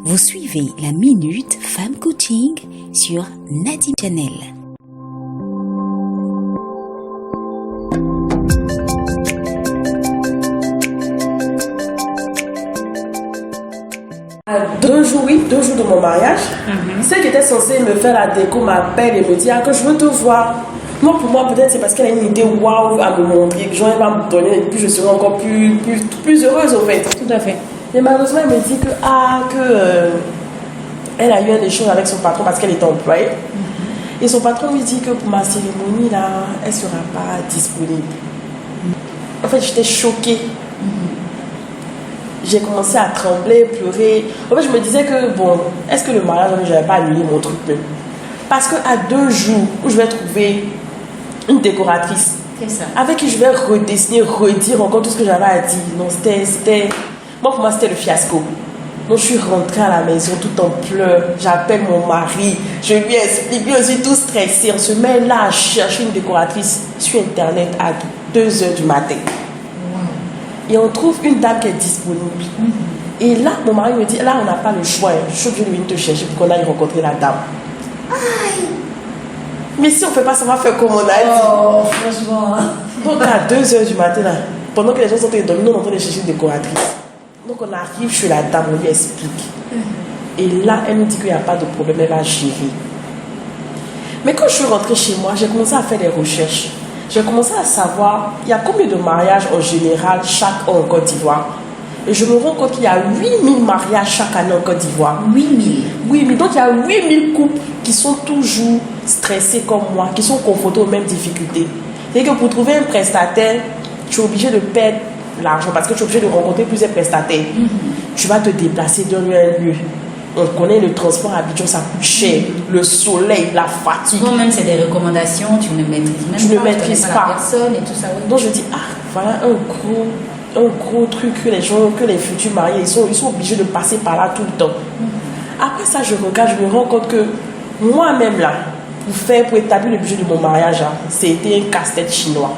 Vous suivez la Minute Femme Coaching sur Nadine Channel. Deux jours de mon mariage, celle qui était censée me faire la déco m'appelle et me dit que je veux te voir. Moi, pour moi, peut-être c'est parce qu'elle a une idée waouh à me montrer, que j'en ai pas à me donner, et puis je serai encore plus heureuse au fait. Tout à fait. Et malheureusement, elle me dit elle a eu un échange avec son patron parce qu'elle était employée. Et son patron lui dit que pour ma cérémonie, là, elle ne sera pas disponible. En fait, j'étais choquée. J'ai commencé à trembler, pleurer. En fait, je me disais que, bon, est-ce que le mariage, je n'avais pas annulé mon truc même? Parce qu'à 2 jours où je vais trouver une décoratrice avec qui je vais redessiner, redire encore tout ce que j'avais à dire. Non, c'était... Moi, pour moi, c'était le fiasco. Donc, je suis rentrée à la maison tout en pleurs. J'appelle mon mari. Je lui explique. Lui aussi, tout stressé. On se met là à chercher une décoratrice sur Internet à 2h du matin. Et on trouve une dame qui est disponible. Et là, mon mari me dit, là, on n'a pas le choix. Je suis obligée de venir te chercher pour qu'on aille rencontrer la dame. Aïe! Mais si on ne fait pas, ça va faire comme on a dit. Oh, franchement. Donc, à 2h du matin, là, pendant que les gens sont en train de dormir, nous, on est en train de chercher une décoratrice. Donc, on arrive chez la dame, on lui explique. Et là, elle nous dit qu'il n'y a pas de problème, elle va gérer. Mais quand je suis rentrée chez moi, j'ai commencé à faire des recherches. J'ai commencé à savoir, il y a combien de mariages en général chaque an en Côte d'Ivoire. Et je me rends compte qu'il y a 8000 mariages chaque année en Côte d'Ivoire. 8000. 8000. Donc il y a 8000 couples qui sont toujours stressés comme moi, qui sont confrontés aux mêmes difficultés. C'est que pour trouver un prestataire, tu es obligé de perdre l'argent parce que tu es obligé de rencontrer plusieurs prestataires. Tu vas te déplacer d'un lieu à un lieu. On connaît le transport à Abidjan, ça coûte cher. Le soleil, la fatigue. Toi-même, c'est des recommandations, tu ne maîtrises même tu ne maîtrises pas. La personne et tout ça. Oui. Donc je dis, voilà un gros truc que les gens, que les futurs mariés, ils sont obligés de passer par là tout le temps. Après ça, je regarde, je me rends compte que moi-même là, pour établir le budget de mon mariage, c'était un casse-tête chinois.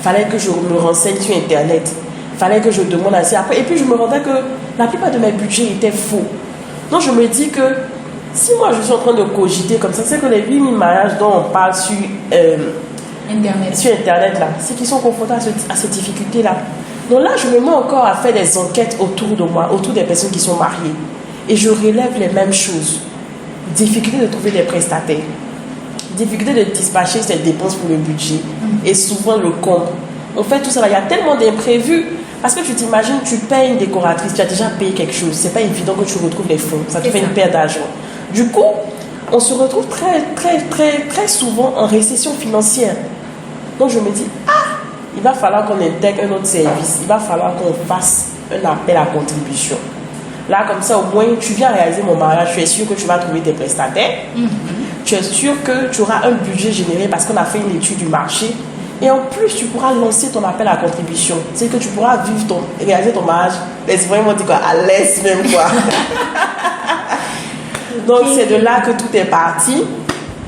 Fallait que je me renseigne sur Internet. Fallait que je demande assez après. Et puis je me rendais que la plupart de mes budgets étaient faux. Donc je me dis que si moi je suis en train de cogiter comme ça, c'est que les 8000 mariages dont on parle sur Internet là, c'est qu'ils sont confrontés à ces difficultés là. Donc là je me mets encore à faire des enquêtes autour de moi, autour des personnes qui sont mariées. Et je relève les mêmes choses. Difficulté de trouver des prestataires. Difficulté de dispatcher ses dépenses pour le budget. Et souvent le compte. On fait tout ça là, il y a tellement d'imprévus. Parce que tu t'imagines, tu payes une décoratrice, tu as déjà payé quelque chose. C'est pas évident que tu retrouves les fonds. Ça te fait une perte d'argent. Du coup, on se retrouve très souvent en récession financière. Donc je me dis, il va falloir qu'on intègre un autre service. Il va falloir qu'on fasse un appel à contribution. Là, comme ça, au moins, tu viens réaliser mon mariage. Tu es sûr que tu vas trouver tes prestataires. Tu es sûr que tu auras un budget généré parce qu'on a fait une étude du marché. Et en plus, tu pourras lancer ton appel à contribution. C'est que tu pourras réaliser ton mariage. Laisse-moi dire quoi, à l'aise même quoi. Donc c'est de là que tout est parti.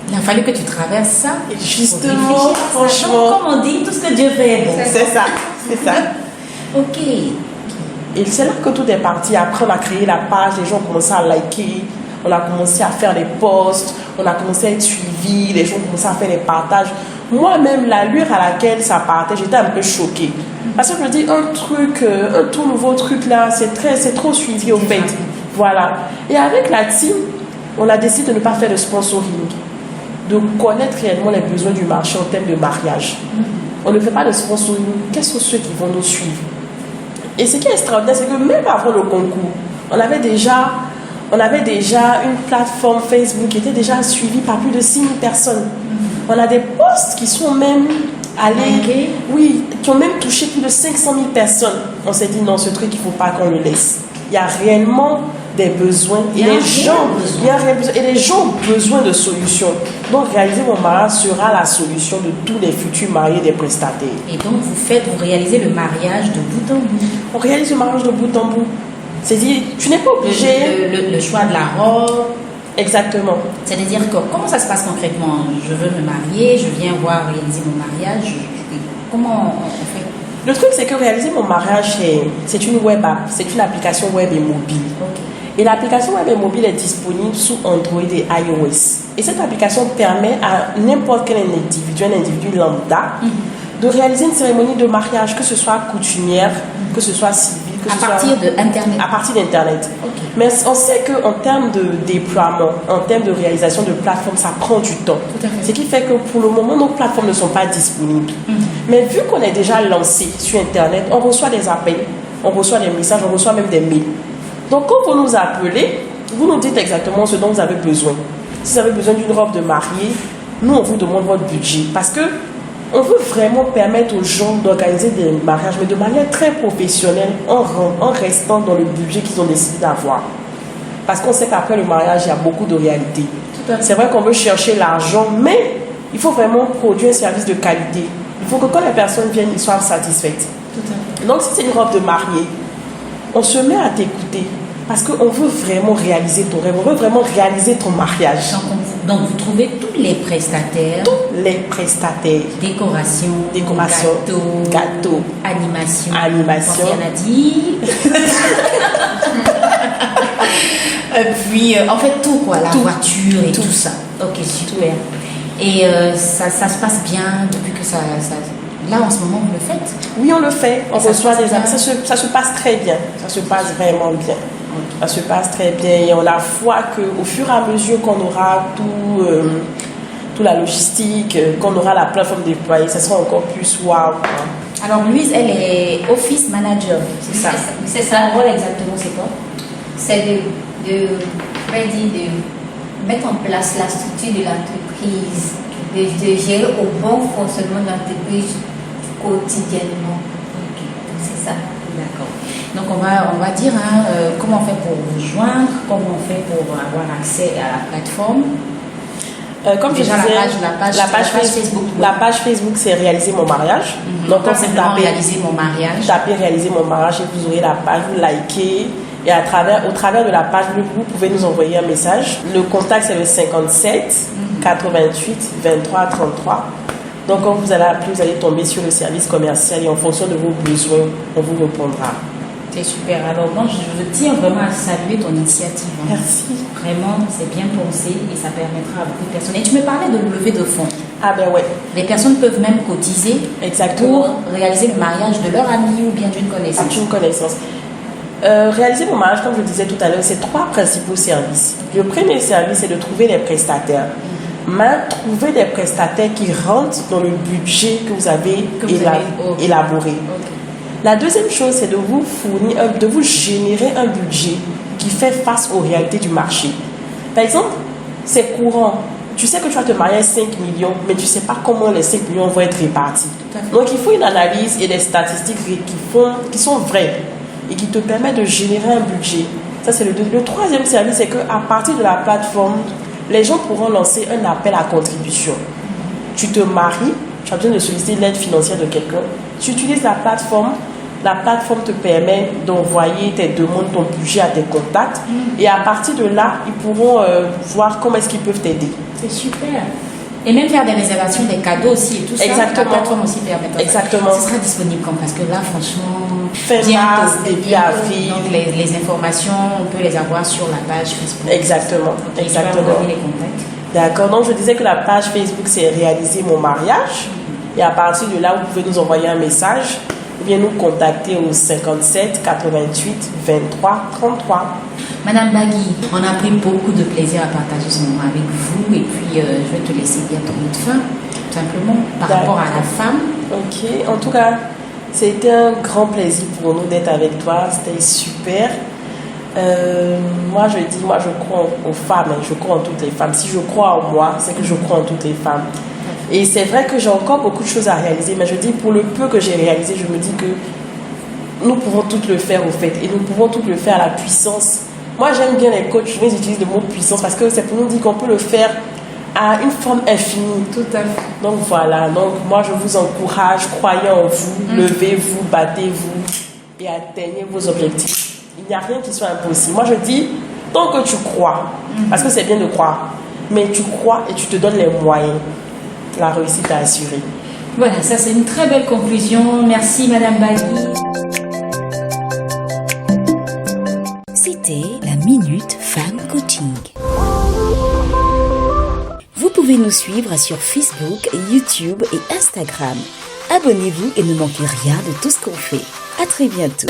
Il a fallu que tu traverses ça. Et justement, franchement. Comme on dit, tout ce que Dieu fait. Bon. C'est ça. Ok. Et c'est là que tout est parti. Après, on a créé la page, les gens ont commencé à liker. On a commencé à faire des posts. On a commencé à être suivis. Les gens ont commencé à faire des partages. Moi-même, l'allure à laquelle ça partait, j'étais un peu choquée. Parce que je me dis, un tout nouveau truc là, c'est trop suivi au fait. Voilà. Et avec la team, on a décidé de ne pas faire de sponsoring, de connaître réellement les besoins du marché en termes de mariage. On ne fait pas de sponsoring. Quels sont ceux qui vont nous suivre? Et ce qui est extraordinaire, c'est que même avant le concours, on avait déjà une plateforme Facebook qui était déjà suivie par plus de 6000 personnes. On a des posts qui sont même allés, qui ont même touché plus de 500 000 personnes. On s'est dit non, ce truc, il ne faut pas qu'on le laisse. Il y a réellement des besoins et les gens ont besoin de solutions. Donc réaliser mon mariage sera la solution de tous les futurs mariés des prestataires. Et donc vous réalisez le mariage de bout en bout. On réalise le mariage de bout en bout. C'est-à-dire, tu n'es pas obligé. Le choix de la robe. Exactement. C'est-à-dire que comment ça se passe concrètement? Je veux me marier, je viens voir réaliser mon mariage. Comment on fait? Le truc, c'est que réaliser mon mariage, c'est une web app, c'est une application web et mobile. Et l'application web et mobile est disponible sous Android et iOS. Et cette application permet à n'importe quel individu, un individu lambda, de réaliser une cérémonie de mariage, que ce soit coutumière, que ce soit civile, que ce soit... À partir d'Internet. Okay. Mais on sait qu'en termes de déploiement, en termes de réalisation de plateformes, ça prend du temps. Tout à fait. Ce qui fait que pour le moment, nos plateformes ne sont pas disponibles. Mais vu qu'on est déjà lancé sur Internet, on reçoit des appels, on reçoit des messages, on reçoit même des mails. Donc quand vous nous appelez, vous nous dites exactement ce dont vous avez besoin. Si vous avez besoin d'une robe de mariée, nous on vous demande votre budget. Parce que on veut vraiment permettre aux gens d'organiser des mariages, mais de manière très professionnelle, en restant dans le budget qu'ils ont décidé d'avoir. Parce qu'on sait qu'après le mariage, il y a beaucoup de réalités. C'est vrai qu'on veut chercher l'argent, mais il faut vraiment produire un service de qualité. Il faut que quand les personnes viennent, ils soient satisfaites. Donc si c'est une robe de mariée, on se met à t'écouter. Parce qu'on veut vraiment réaliser ton rêve, on veut vraiment réaliser ton mariage. Donc vous trouvez tous les prestataires. Tous les prestataires. Décoration, gâteau, animation. Animation. On a dit. Puis en fait tout quoi, la voiture et tout ça. Ok, super. Et ça se passe bien depuis que ça... Là, en ce moment, vous le faites? Oui, on le fait. On reçoit des appels. Ça se passe très bien. Ça se passe vraiment bien. Ça se passe très bien. Et on a foi qu'au fur et à mesure qu'on aura toute la logistique, qu'on aura la plateforme déployée, ça sera encore plus waouh. Alors, Louise, elle est office manager, c'est ça? C'est ça. Son rôle exactement, c'est quoi? C'est de mettre en place la structure de l'entreprise, de gérer au bon fonctionnement de l'entreprise quotidiennement. C'est ça. D'accord. Donc on va dire comment on fait pour vous joindre, comment on fait pour avoir accès à la plateforme. Comme déjà je disais, la page Facebook. La page Facebook, c'est réaliser mon mariage. Donc quand vous tapez réaliser mon mariage, tapez réaliser mon mariage et vous aurez la page, vous likez. Et au travers de la page, vous pouvez nous envoyer un message. Le contact, c'est le 57 88 23 33. Donc, quand vous allez appeler, vous allez tomber sur le service commercial et en fonction de vos besoins, on vous répondra. C'est super. Alors, moi, je tiens vraiment à saluer ton initiative. Merci. Vraiment, c'est bien pensé et ça permettra à beaucoup de personnes. Et tu me parlais de levée de fonds. Ah ben ouais. Les personnes peuvent même cotiser. Exactement. Pour réaliser le mariage de leur ami ou bien d'une connaissance. D'une connaissance. Réaliser mon mariage, comme je disais tout à l'heure, c'est 3 principaux services. Le premier service, c'est de trouver des prestataires. Mais trouver des prestataires qui rentrent dans le budget que vous avez élaboré. Okay. La deuxième chose, c'est de vous fournir, de vous générer un budget qui fait face aux réalités du marché. Par exemple, c'est courant. Tu sais que tu vas te marier à 5 millions, mais tu ne sais pas comment les 5 millions vont être répartis. Donc, il faut une analyse et des statistiques qui sont vraies et qui te permettent de générer un budget. Ça, c'est le troisième service, c'est qu'à partir de la plateforme, les gens pourront lancer un appel à contribution. Tu te maries, tu as besoin de solliciter l'aide financière de quelqu'un. Tu utilises la plateforme te permet d'envoyer tes demandes, ton budget à tes contacts. Et à partir de là, ils pourront voir comment est-ce qu'ils peuvent t'aider. C'est super. Et même faire des réservations, des cadeaux aussi et tout ça. Exactement. La plateforme aussi permet. Exactement. Ce sera disponible quand? Parce que là, franchement, fin mars, début avril. Donc les informations, on peut les avoir sur la page Facebook. Exactement. Okay, exactement. Les contacts. D'accord. Donc je disais que la page Facebook, c'est réaliser mon mariage. Et à partir de là, vous pouvez nous envoyer un message ou bien nous contacter au 57 88 23 33. Madame Bagui, on a pris beaucoup de plaisir à partager ce moment avec vous et puis je vais te laisser dire ton mot de fin, tout simplement, par rapport à la femme. Ok, en tout cas, c'était un grand plaisir pour nous d'être avec toi, c'était super. Moi je crois aux femmes, je crois en toutes les femmes. Si je crois en moi, c'est que je crois en toutes les femmes. Et c'est vrai que j'ai encore beaucoup de choses à réaliser, mais je dis pour le peu que j'ai réalisé, je me dis que nous pouvons toutes le faire au fait, et nous pouvons toutes le faire à la puissance. Moi j'aime bien les coachs, je utilise le mot puissance parce que c'est pour nous dire qu'on peut le faire à une forme infinie. Tout à fait. Donc voilà, donc moi je vous encourage, croyez en vous, levez-vous, battez-vous et atteignez vos objectifs. Il n'y a rien qui soit impossible. Moi je dis, tant que tu crois, parce que c'est bien de croire, mais tu crois et tu te donnes les moyens, la réussite est assurée. Voilà, ça c'est une très belle conclusion. Merci Madame Bagui. C'était la Minute Femme Coaching. Vous pouvez nous suivre sur Facebook, YouTube et Instagram. Abonnez-vous et ne manquez rien de tout ce qu'on fait. À très bientôt.